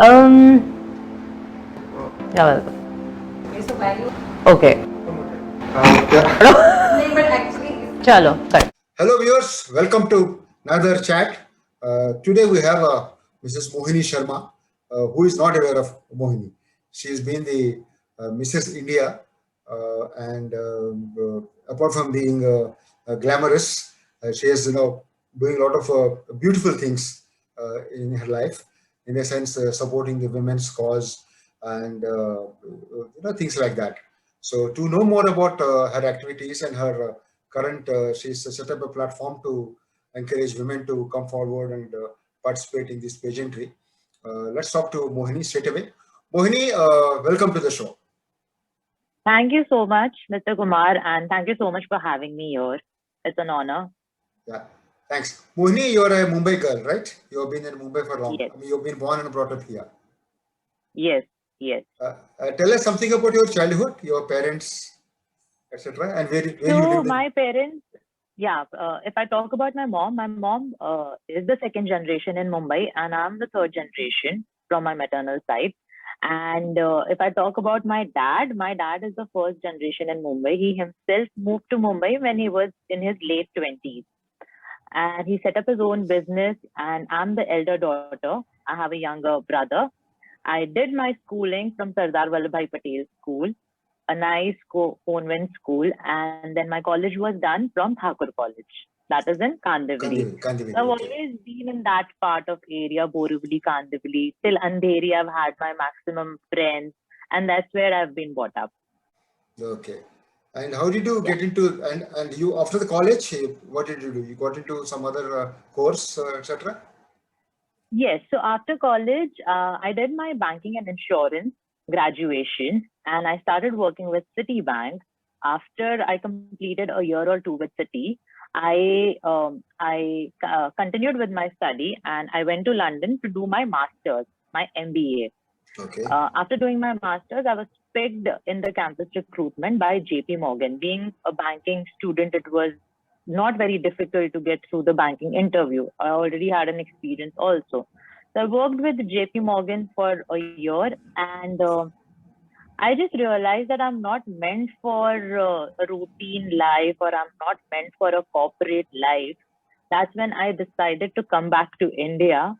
Yeah, welcome. Okay. Chalo, cut. Hello viewers, welcome to another chat. Today we have Mrs. Mohini Sharma, who is not aware of Mohini. She has been the Mrs. India, and apart from being glamorous, she is doing a lot of beautiful things in her life. In a sense, supporting the women's cause and things like that. So to know more about her activities and her current, she's set up a platform to encourage women to come forward and participate in this pageantry. Let's talk to Mohini straight away. Mohini, welcome to the show. Thank you so much, Mr. Kumar, and thank you so much for having me here. It's an honor. Yeah, thanks. Mohini, you're a Mumbai girl, right? You've been in Mumbai for long. Yes. I mean, you've been born and brought up here. Yes, yes. Tell us something about your childhood, your parents, etc., and where you So lived. my parents, if I talk about my mom is the second generation in Mumbai, and I'm the third generation from my maternal side. And if I talk about my dad is the first generation in Mumbai. He himself moved to Mumbai when he was in his late 20s. And he set up his own business, and I'm the elder daughter. I have a younger brother. I did my schooling from Sardar Vallabhbhai Patel School, a nice convent school, and then my college was done from Thakur College. That is in Kandivali. Kandivali, So I've okay. always been in that part of area, Borivali, Kandivali. Till Andheri, I've had my maximum friends, and that's where I've been brought up. Okay. And how did you get into, and you, after the college, what did you do? You got into some other course, etc.? Yes. So after college, I did my banking and insurance graduation, and I started working with Citibank. After I completed a year or two with Citi, I continued with my study, and I went to London to do my master's, my MBA. Okay. After doing my master's, I was picked in the campus recruitment by JP Morgan. Being a banking student, it was not very difficult to get through the banking interview. I already had an experience also. So I worked with JP Morgan for a year, and I just realized that I'm not meant for a routine life, or I'm not meant for a corporate life. That's when I decided to come back to India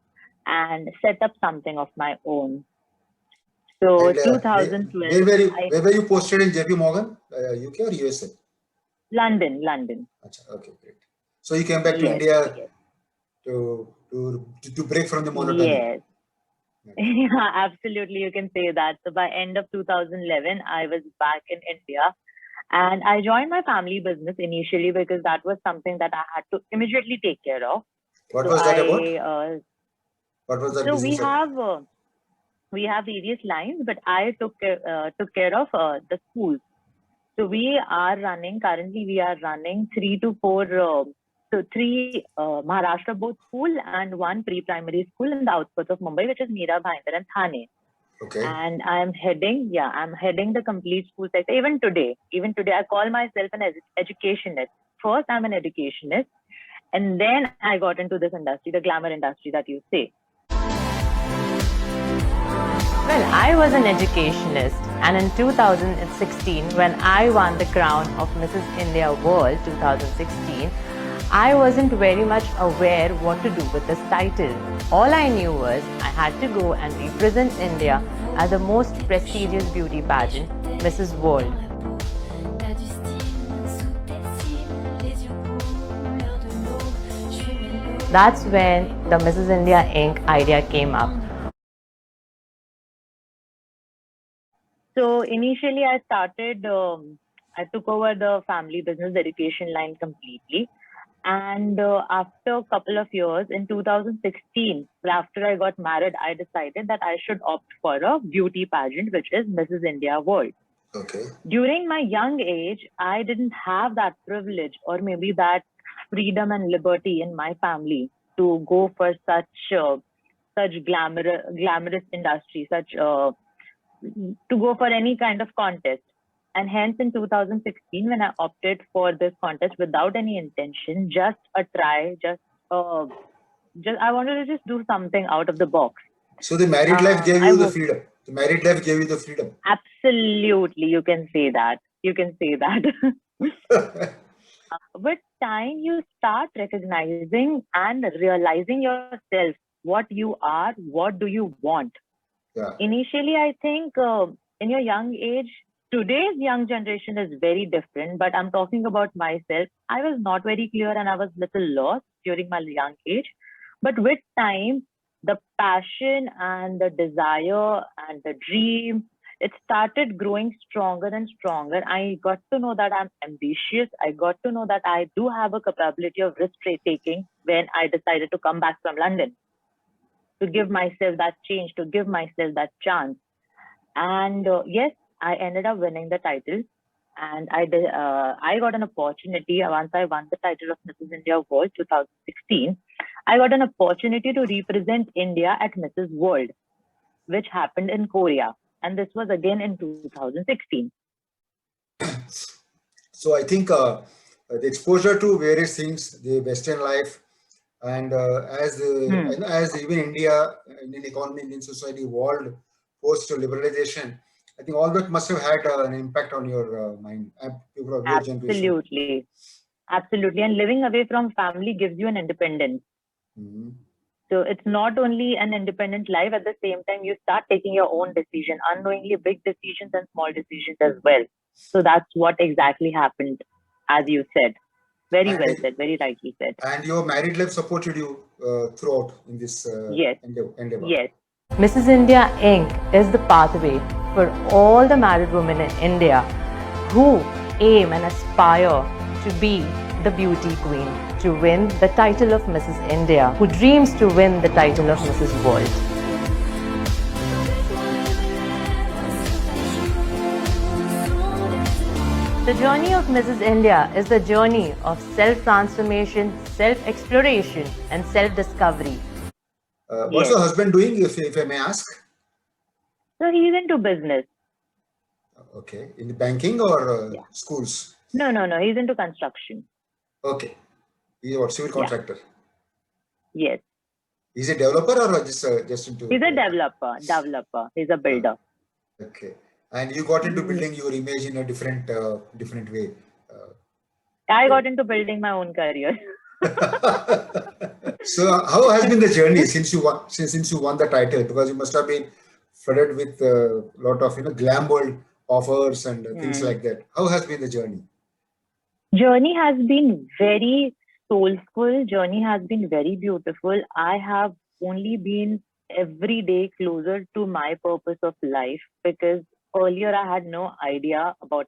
and set up something of my own. So And 2012, where were you posted in JP Morgan, UK or USA? London, London. Okay, great. So you came back to Yes, India yes. to break from the monotony. Yes. Yeah, absolutely. You can say that. So by end of 2011, I was back in India, and I joined my family business initially because that was something that I had to immediately take care of. What So was that about? What was that so business? we have various lines, but I took care of the schools. So we are running 3 Maharashtra board school and one pre-primary school in the outskirts of Mumbai, which is Mira, Bhayandar and Thane. Okay. And I'm heading the complete school sector. Even today, I call myself an educationist. First, I'm an educationist, and then I got into this industry, the glamour industry that you say. Well, I was an educationist, and in 2016, when I won the crown of Mrs. India World 2016, I wasn't very much aware what to do with this title. All I knew was I had to go and represent India at the most prestigious beauty pageant, Mrs. World. That's when the Mrs. India Inc. idea came up. So initially, I took over the family business education line completely. And after a couple of years, in 2016, after I got married, I decided that I should opt for a beauty pageant, which is Mrs. India World. Okay. During my young age, I didn't have that privilege or maybe that freedom and liberty in my family to go for such glamorous industry, to go for any kind of contest. And hence in 2016, when I opted for this contest without any intention, just a try, I wanted to just do something out of the box. So the married life gave I you the would freedom. The married life gave you the freedom. absolutely, you can say that. You can say that. With time, you start recognizing and realizing yourself, what you are, what do you want. Yeah. Initially, I think in your young age, today's young generation is very different, but I'm talking about myself. I was not very clear and I was little lost during my young age. But with time, the passion and the desire and the dream, it started growing stronger and stronger. I got to know that I'm ambitious. I got to know that I do have a capability of risk taking when I decided to come back from London, to give myself that change, to give myself that chance. And yes, I ended up winning the title. And I got an opportunity once I won the title of Mrs. India World 2016. I got an opportunity to represent India at Mrs. World, which happened in Korea. And this was again in 2016. So I think the exposure to various things, the Western life, and as even India, Indian economy, Indian society evolved post liberalization, I think all that must have had an impact on your mind, people of your generation. Absolutely. Absolutely. And living away from family gives you an independence. Mhm. So it's not only an independent life, at the same time, you start taking your own decision, unknowingly big decisions and small decisions as well. So that's what exactly happened, as you said. Very well And, said, very rightly said. and your married life supported you throughout in this Yes, endeavor. yes. Mrs. India Inc. is the pathway for all the married women in India who aim and aspire to be the beauty queen, to win the title of Mrs. India, who dreams to win the title of Mrs. World. The journey of Mrs. India is the journey of self-transformation, self-exploration and self-discovery. What's your husband doing, if I may ask? So he's into business. Okay, in the banking or schools? No, he's into construction. Okay, he's what, civil contractor? Yes. He's a developer or just into? He's a developer. He's a builder. Okay, and you got into building your image in a different way. I got into building my own career. So how has been the journey since you won the title? Because you must have been flooded with a lot of glam world offers and things like that. How has been the journey? Journey has been very soulful. Journey has been very beautiful. I have only been every day closer to my purpose of life, because earlier I had no idea about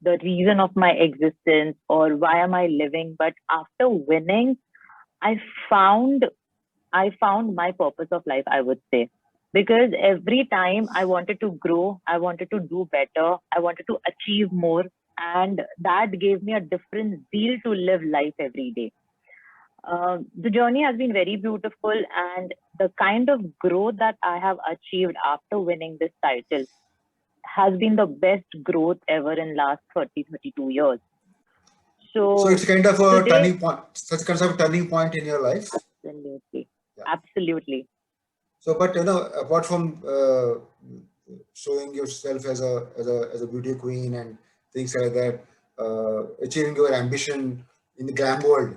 the reason of my existence or why am I living. But after winning, I found my purpose of life, I would say, because every time I wanted to grow, I wanted to do better, I wanted to achieve more, and that gave me a different zeal to live life every day. The journey has been very beautiful, and the kind of growth that I have achieved after winning this title has been the best growth ever in last 32 years. So it's kind of a turning point, such kind of a turning point in your life. Absolutely. Yeah. Absolutely. So, but apart from showing yourself as a beauty queen and things like that, achieving your ambition in the glam world,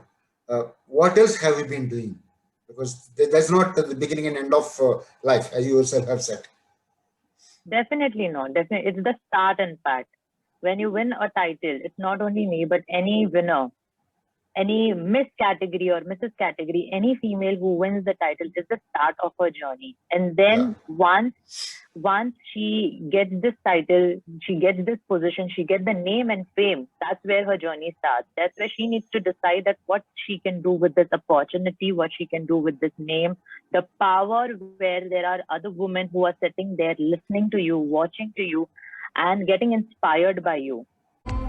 what else have you been doing? Because that's not the beginning and end of life, as you yourself have said. Definitely not. Definitely, it's the start. In fact, when you win a title, it's not only me, but any winner, any Miss category or Mrs. category, any female who wins the title is the start of her journey. And then once she gets this title, she gets this position, she gets the name and fame, that's where her journey starts. That's where she needs to decide that what she can do with this opportunity, what she can do with this name, the power where there are other women who are sitting there listening to you, watching to you, and getting inspired by you.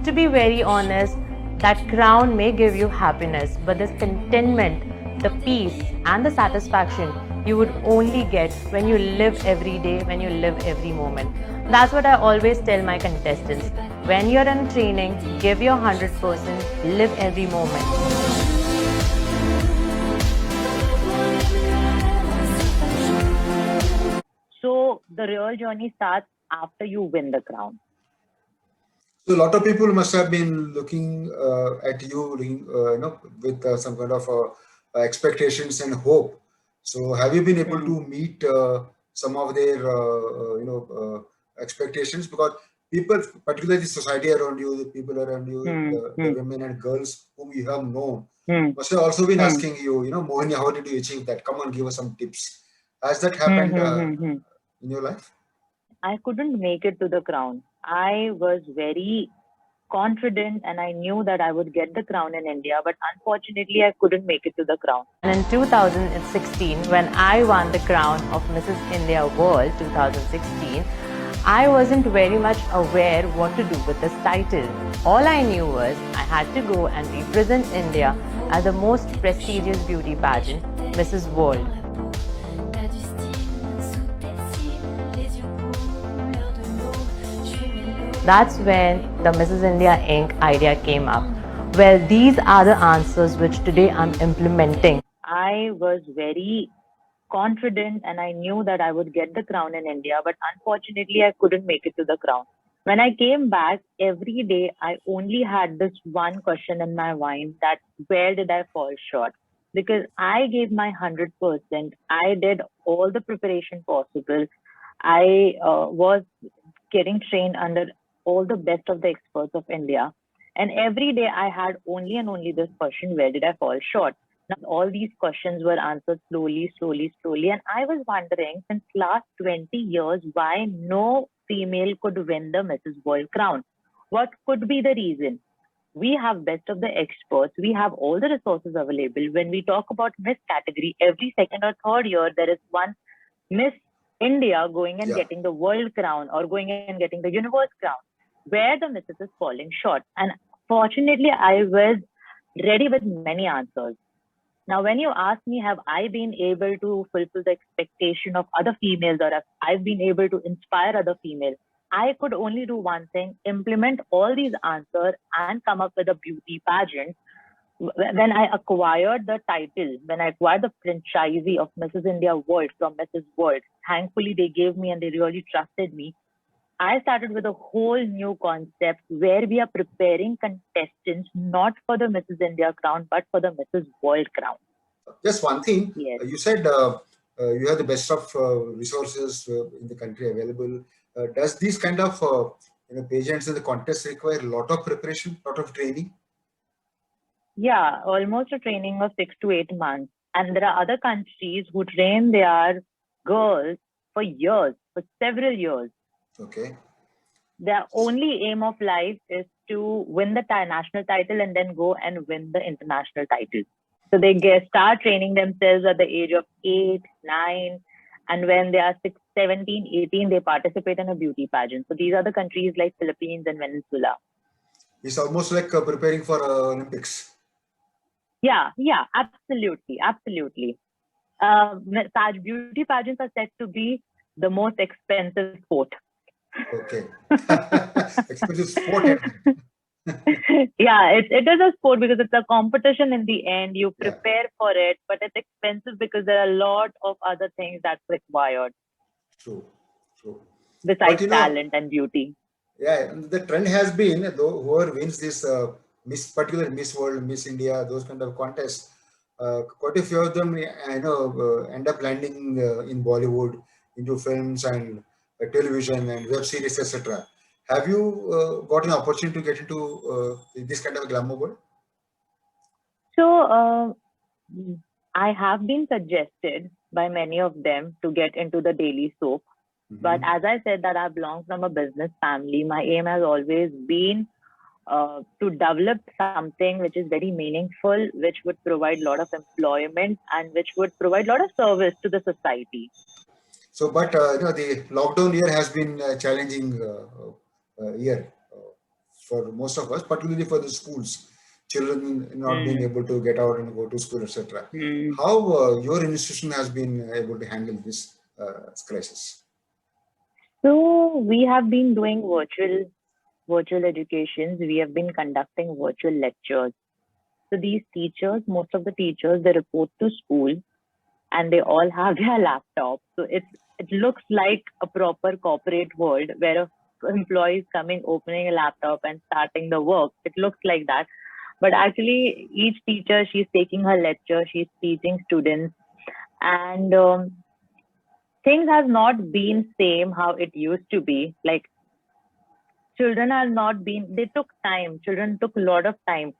To be very honest, that crown may give you happiness, but the contentment, the peace and the satisfaction you would only get when you live every day, when you live every moment. That's what I always tell my contestants. When you're in training, give your 100%, live every moment. the real journey starts after you win the crown. So a lot of people must have been looking at you, with some kind of expectations and hope. So have you been able Hmm. to meet some of their, expectations? Because people, particularly the society around you, the people around you, Hmm. the Hmm. women and girls whom you have known, Hmm. must have also been Hmm. asking you, Mohini, how did you achieve that? Come on, give us some tips. Has that Hmm. happened Hmm. Hmm. Hmm. in your life? I couldn't make it to the crown. I was very confident and I knew that I would get the crown in India, but unfortunately, I couldn't make it to the crown. And in 2016, when I won the crown of Mrs. India World 2016, I wasn't very much aware what to do with this title. All I knew was I had to go and represent India at the most prestigious beauty pageant, Mrs. World. That's when the Mrs. India Inc. idea came up. Well, these are the answers which today I'm implementing. I was very confident and I knew that I would get the crown in India, but unfortunately, I couldn't make it to the crown. When I came back, every day I only had this one question in my mind, that where did I fall short? Because I gave my 100%. I did all the preparation possible. I was getting trained under all the best of the experts of India. And every day I had only and only this question, where did I fall short? Now, all these questions were answered slowly, slowly, slowly. And I was wondering, since last 20 years, why no female could win the Mrs. World crown? What could be the reason? We have best of the experts. We have all the resources available. When we talk about Miss category, every second or third year, there is one Miss India going and Yeah. getting the world crown or going and getting the universe crown, where the missus is falling short. And fortunately, I was ready with many answers. Now, when you ask me, have I been able to fulfill the expectation of other females, or have I been able to inspire other females? I could only do one thing: implement all these answers and come up with a beauty pageant. When I acquired the title, when I acquired the franchisee of Mrs. India World from Mrs. World, thankfully they gave me and they really trusted me. I started with a whole new concept where we are preparing contestants not for the Mrs. India crown, but for the Mrs. World crown. Just one thing, Yes. you said you have the best of resources in the country available. Does these kind of pageants in the contest require a lot of preparation, lot of training? Yeah, almost a training of 6 to 8 months. And there are other countries who train their girls for years, for several years. Okay. Their only aim of life is to win the national title and then go and win the international title. So they start training themselves at the age of 8, 9, and when they are 6, 17, 18, they participate in a beauty pageant. So these are the countries like Philippines and Venezuela. It's almost like preparing for Olympics. Yeah, absolutely, absolutely. Beauty pageants are said to be the most expensive sport. Okay. Expensive sport. Yeah, it is a sport because it's a competition in the end. You Yeah. prepare for it, but it's expensive because there are a lot of other things that's required True. True. But besides talent and beauty. yeah, the trend has been though whoever wins this particular Miss World, Miss India, those kind of contests, quite a few of them end up landing in Bollywood, into films and television and web series, etc. Have you got an opportunity to get into this kind of glamour world? So I have been suggested by many of them to get into the daily soap. But as I said that I belong from a business family, my aim has always been to develop something which is very meaningful, which would provide a lot of employment and which would provide a lot of service to the society. So, but the lockdown year has been a challenging year for most of us, particularly for the schools. Children not being able to get out and go to school, etc. How your institution has been able to handle this crisis? So we have been doing virtual educations. We have been conducting virtual lectures. So these teachers, most of the teachers, they report to school and they all have their laptops. So it's it looks like a proper corporate world where a employee is coming, opening a laptop and starting the work. It looks like that. But actually, each teacher, she's taking her lecture, she's teaching students, and things has not been same how it used to be. Like children are not been, they took time. Children took a lot of time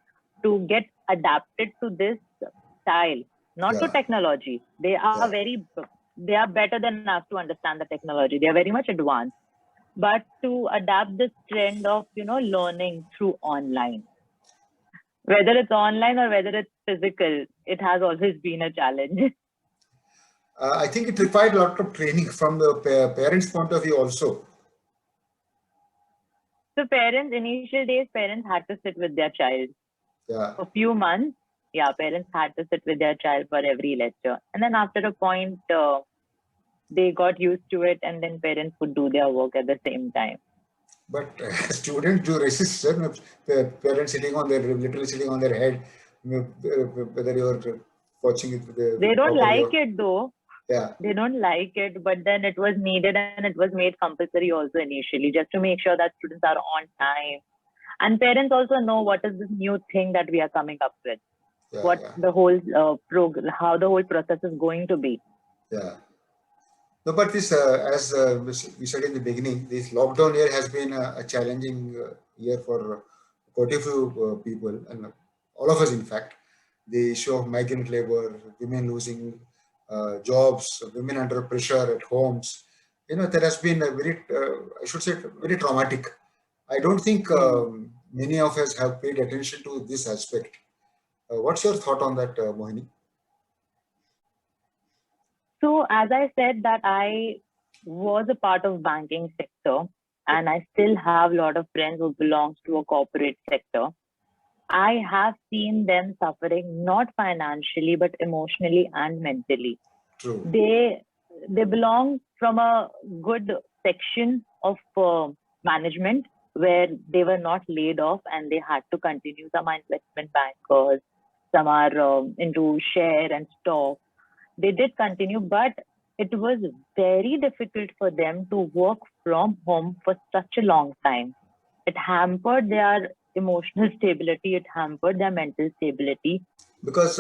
to get adapted to this style, not to Yeah. technology. They are Yeah. they are better than us to understand the technology. They are very much advanced. But to adapt this trend of, learning through online, whether it's online or whether it's physical, it has always been a challenge. I think it required a lot of training from the parents' point of view also. So parents, initial days, parents had to sit with their child Yeah. for a few months. Yeah, parents had to sit with their child for every lecture. And then after a point, they got used to it, and then parents would do their work at the same time. But students do resist, sir. Parents sitting on their, literally sitting on their head, whether you're watching it with They don't properly. like it though. Yeah. They don't like it, but then it was needed and it was made compulsory also initially, just to make sure that students are on time. And parents also know what is this new thing that we are coming up with, what the whole how the whole process is going to be. Yeah. No, but this, as we said in the beginning, this lockdown year has been a challenging year for quite a few people, and all of us, in fact. The issue of migrant labor, women losing jobs, women under pressure at homes. There has been a very, I should say, very traumatic. I don't think many of us have paid attention to this aspect. What's your thought on that, Mohini? So as I said that I was a part of banking sector, and I still have a lot of friends who belongs to a corporate sector. I have seen them suffering not financially but emotionally and mentally. True. They belong from a good section of management where they were not laid off and they had to continue. Some are investment bankers, some are into share and stock. They did continue, but it was very difficult for them to work from home for such a long time. It hampered their emotional stability, it hampered their mental stability. Because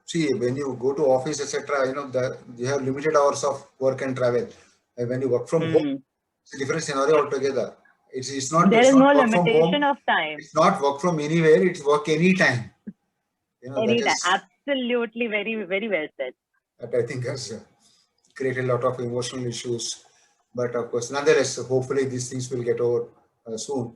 see, when you go to office, etc., you have limited hours of work and travel. And when you work from home, it's a different scenario altogether. It's not There it's is not no work from limitation home. of time. It's not work from anywhere. It's work anytime. Anytime. Absolutely, very, very well said. That I think has created a lot of emotional issues. But of course, nonetheless, hopefully these things will get over soon.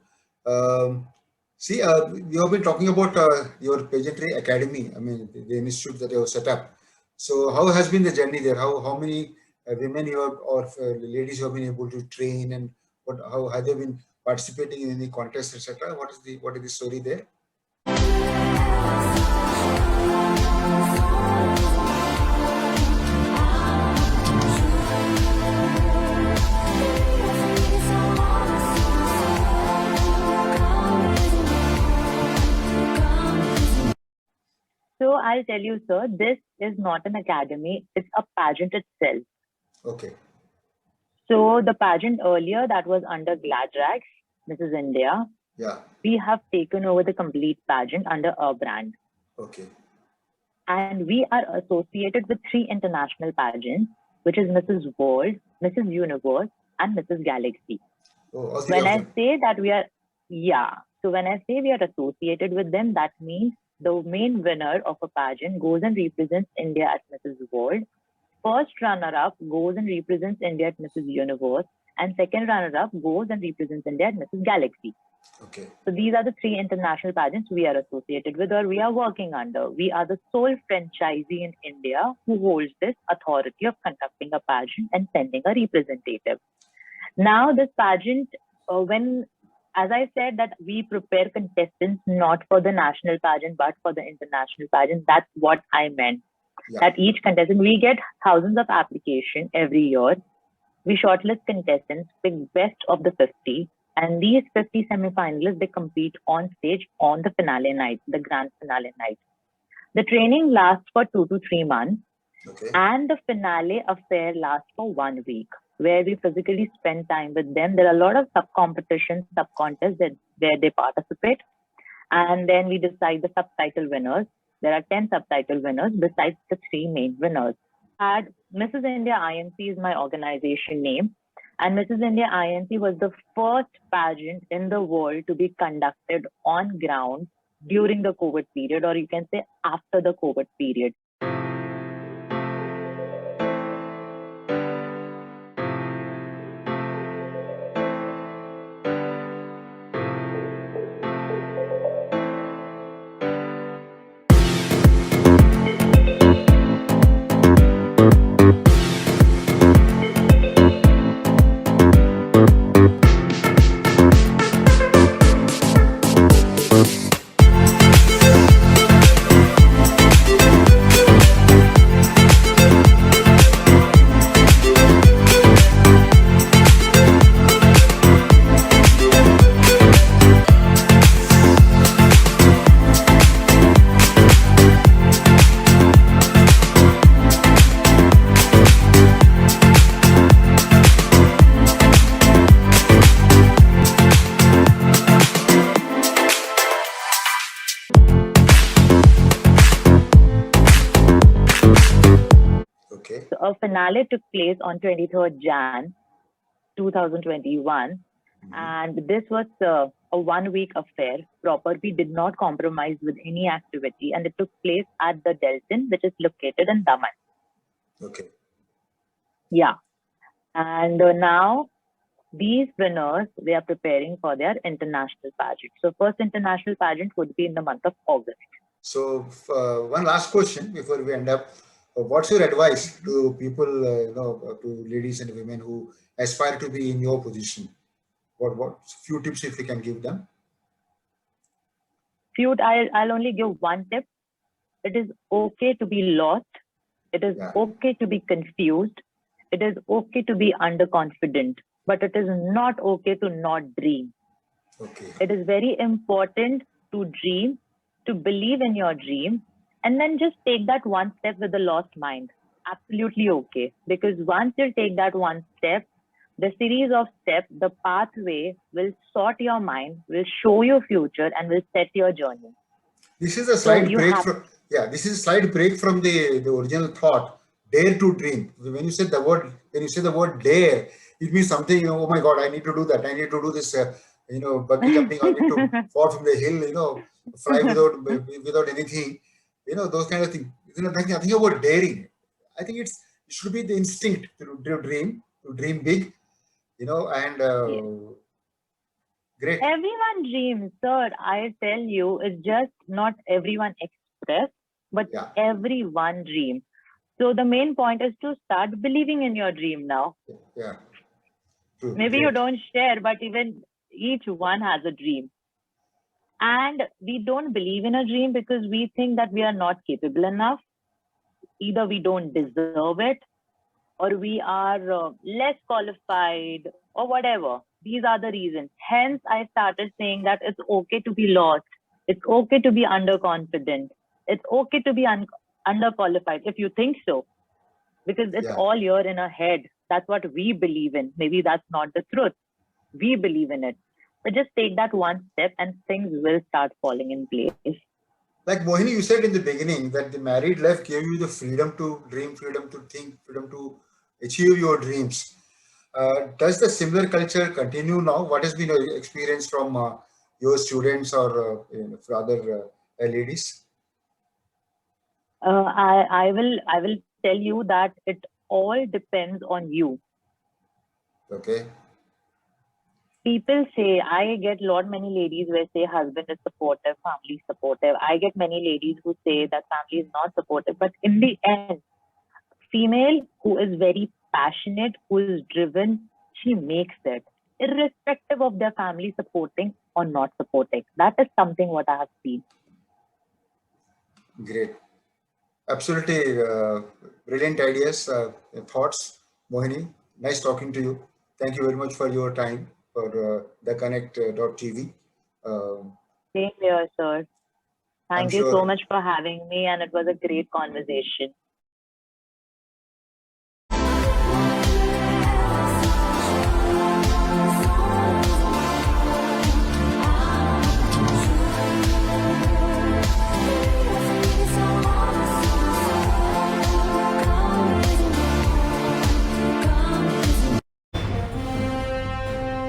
See, you have been talking about your pageantry academy. I mean, the institute that you have set up. So, how has been the journey there? How many women you have, or ladies you have been able to train, and how have they been participating in any contests, etc.? What is the story there? So I'll tell you, sir, this is not an academy, it's a pageant itself. Okay. So the pageant earlier that was under Gladrax, Mrs. India, yeah, we have taken over the complete pageant under our brand. Okay. And we are associated with 3 international pageants, which is Mrs. World, Mrs. Universe, and Mrs. Galaxy. Oh, when I say that we are, so when I say we are associated with them, that means the main winner of a pageant goes and represents India at Mrs. World. First runner-up goes and represents India at Mrs. Universe. And second runner-up goes and represents India at Mrs. Galaxy. Okay. So these are the 3 international pageants we are associated with or we are working under. We are the sole franchisee in India who holds this authority of conducting a pageant and sending a representative. Now this pageant, as I said that we prepare contestants not for the national pageant but for the international pageant, that's what I meant. Yeah. That each contestant, we get thousands of applications every year. We shortlist contestants, pick best of the 50, and these 50 semi-finalists, they compete on stage on the finale night, the grand finale night. The training lasts for 2 to 3 months, Okay. And the finale affair lasts for 1 week, where we physically spend time with them. There are a lot of sub-competitions, sub-contests where they participate. And then we decide the subtitle winners. There are 10 subtitle winners besides the 3 main winners. And Mrs. India INC is my organization name. And Mrs. India INC was the first pageant in the world to be conducted on ground during the COVID period, or you can say after the COVID period. Okay. So a finale took place on 23rd Jan 2021, and this was a 1 week affair. Proper, we did not compromise with any activity, and it took place at the Delton, which is located in Daman. Okay. Yeah, and now these winners, they are preparing for their international pageant. So first international pageant would be in the month of August. So one last question before we end up. What's your advice to people, to ladies and women who aspire to be in your position? What few tips if you can give them? I'll only give one tip. It is okay to be lost. It is Yeah. okay to be confused. It is okay to be underconfident, but it is not okay to not dream. Okay. It is very important to dream, to believe in your dream, and then just take that one step with a lost mind. Absolutely okay. Because once you take that one step, the series of steps, the pathway will sort your mind, will show your future, and will set your journey. This is a So slight you break have, from, yeah, this is a slight break from the original thought. Dare to dream. When you say the word dare, it means something, oh my God, I need to do that. I need to do this, bungee jumping. I need to fall from the hill, fly without anything, those kind of things. Nothing about daring. I think it should be the instinct to dream big, and great. everyone dreams, sir. I tell you, it's just not everyone express, but Yeah, everyone dreams. So the main point is to start believing in your dream now. yeah, true, Maybe you great. don't share, but even each one has a dream. And we don't believe in a dream because we think that we are not capable enough. Either we don't deserve it, or we are less qualified, or whatever. These are the reasons. Hence, I started saying that it's okay to be lost. It's okay to be underconfident. It's okay to be underqualified if you think so, because it's Yeah. all here in our head. That's what we believe in. Maybe that's not the truth. We believe in it. But just take that one step and things will start falling in place. Like Mohini, you said in the beginning that the married life gave you the freedom to dream, freedom to think, freedom to achieve your dreams. Does the similar culture continue now? What has been your experience from your students or for other ladies? I will tell you that it all depends on you. Okay. People say, I get lot many ladies where say husband is supportive, family is supportive. I get many ladies who say that family is not supportive. But in the end, female who is very passionate, who is driven, she makes it, irrespective of their family supporting or not supporting. That is something what I have seen. Great. Absolutely brilliant ideas, thoughts, Mohini. Nice talking to you. Thank you very much for your time for the Connect.tv. Same here, sir. I'm Thank you so sure much for having me, and it was a great conversation.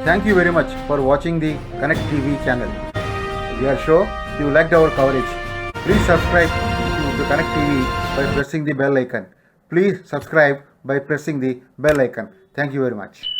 Thank you very much for watching the Connect TV channel. We are sure you liked our coverage. Please subscribe to the Connect TV by pressing the bell icon. Please subscribe by pressing the bell icon. Thank you very much.